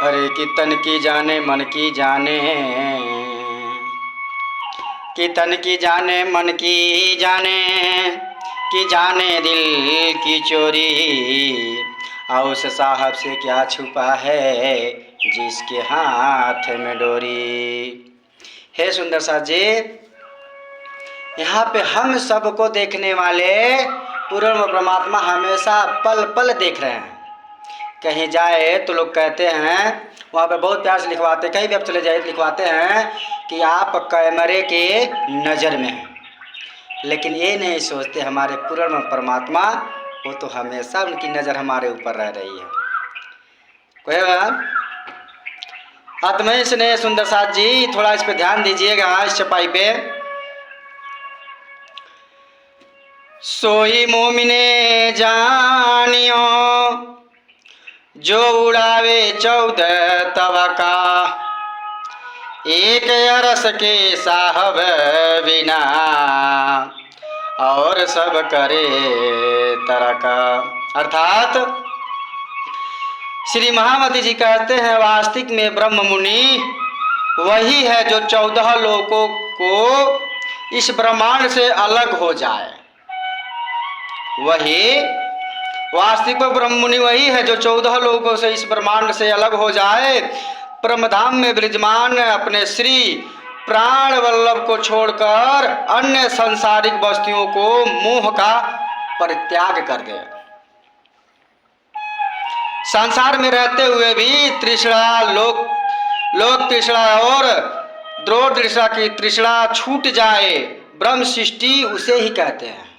अरे कि तन की जाने मन की जाने, कि तन की जाने मन की जाने, कि जाने दिल की चोरी। उस साहब से क्या छुपा है जिसके हाथ में डोरी। हे सुंदर साथ जी, यहाँ पे हम सबको देखने वाले पूर्ण परमात्मा हमेशा पल पल देख रहे हैं। कहीं जाए तो लोग कहते हैं, वहाँ पे बहुत प्यार से लिखवाते, कहीं भी आप चले जाए लिखवाते हैं कि आप कैमरे के नज़र में हैं, लेकिन ये नहीं सोचते हमारे पूर्ण परमात्मा वो तो हमेशा उनकी नज़र हमारे ऊपर रह रही है। कोई आत्मय स्नेह सुंदर साथ जी, थोड़ा इस पे ध्यान दीजिएगा, इस चपाई पे। सोई मोमिने जानियो जो उड़ावे 14 तवका, एक अरस के साहब बिना और सब करे तरका। अर्थात श्री महामती जी कहते हैं, वास्तविक में ब्रह्म मुनि वही है जो 14 लोकों को इस ब्रह्मांड से अलग हो जाए। वही वास्तविक ब्रह्म मुनि वही है जो 14 लोकों से इस ब्रह्मांड से अलग हो जाए, परमधाम में विराजमान अपने श्री प्राण वल्लभ को छोड़कर अन्य सांसारिक वस्तुओं को मोह का परित्याग कर दे। संसार में रहते हुए भी तृष्णा, लोक तृष्णा और द्रोह तृष्णा की तृष्णा छूट जाए, ब्रह्म सृष्टि उसे ही कहते हैं।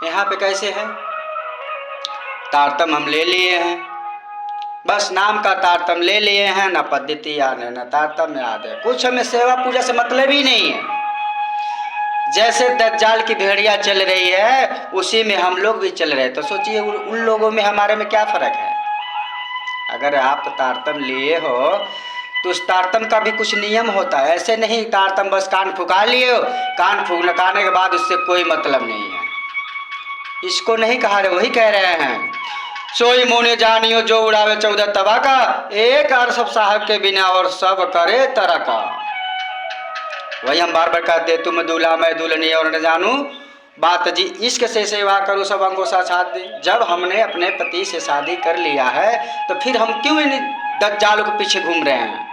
यहाँ पे कैसे है? तारतम हम ले लिए हैं, बस नाम का तारतम ले लिए हैं, न पद्धति याद है न तारतम याद है, कुछ हमें सेवा पूजा से मतलब ही नहीं है। जैसे दज्जाल की भेड़िया चल रही है उसी में हम लोग भी चल रहे हैं, तो सोचिए उन लोगों में हमारे में क्या फर्क है। अगर आप तारतम लिए हो तो उस तारतम का भी कुछ नियम होता है, ऐसे नहीं तारतम बस कान फुका लिए हो, कान फुकाने के बाद उससे कोई मतलब नहीं है। इसको नहीं कहा रहे, वही कह रहे हैं, सोई मोने जानियो जो उड़ावे 14 तवा का, एक अरसब साहब के बिना और सब करे तरह का। वही हम बार बार कहते, तुम दूल्हा मैं दुल्हनी और न जानू बात जी, इश्क से सेवा करो सब अंगों सा साथ दे। जब हमने अपने पति से शादी कर लिया है तो फिर हम क्यों इन दज्जालों के पीछे घूम रहे हैं।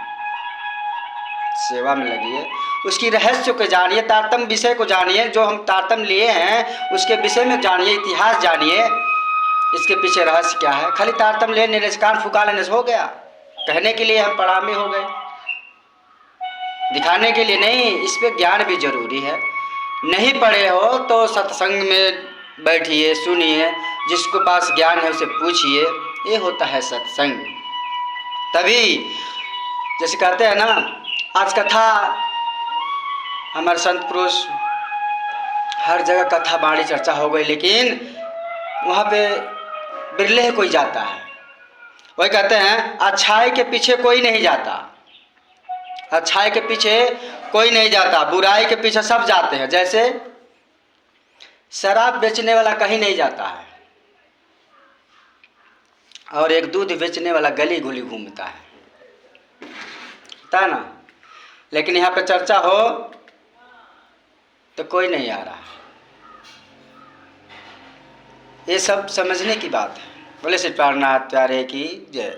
सेवा में लगिए, उसकी रहस्य को जानिए, तारतम विषय को जानिए, जो हम तारतम लिए हैं उसके विषय में जानिए, इतिहास जानिए, इसके पीछे रहस्य क्या है। खाली तारतम लेने से, कान फुका लेने से हो गया, कहने के लिए हम पढ़ामी हो गए, दिखाने के लिए नहीं। इस पे ज्ञान भी जरूरी है। नहीं पढ़े हो तो सत्संग में बैठिए, सुनिए, जिसके पास ज्ञान है उसे पूछिए, ये होता है सत्संग। तभी जैसे कहते हैं ना, आज कथा हमारे संत पुरुष हर जगह कथा बाणी चर्चा हो गई, लेकिन वहाँ पे बिरले कोई जाता है। वही कहते हैं, अच्छाई के पीछे कोई नहीं जाता, अच्छाई के पीछे कोई नहीं जाता, बुराई के पीछे सब जाते हैं। जैसे शराब बेचने वाला कहीं नहीं जाता है और एक दूध बेचने वाला गली गुली घूमता है, ना। लेकिन यहाँ पे चर्चा हो तो कोई नहीं आ रहा है। ये सब समझने की बात है। बोले श्री प्राणनाथ प्यारे की जय।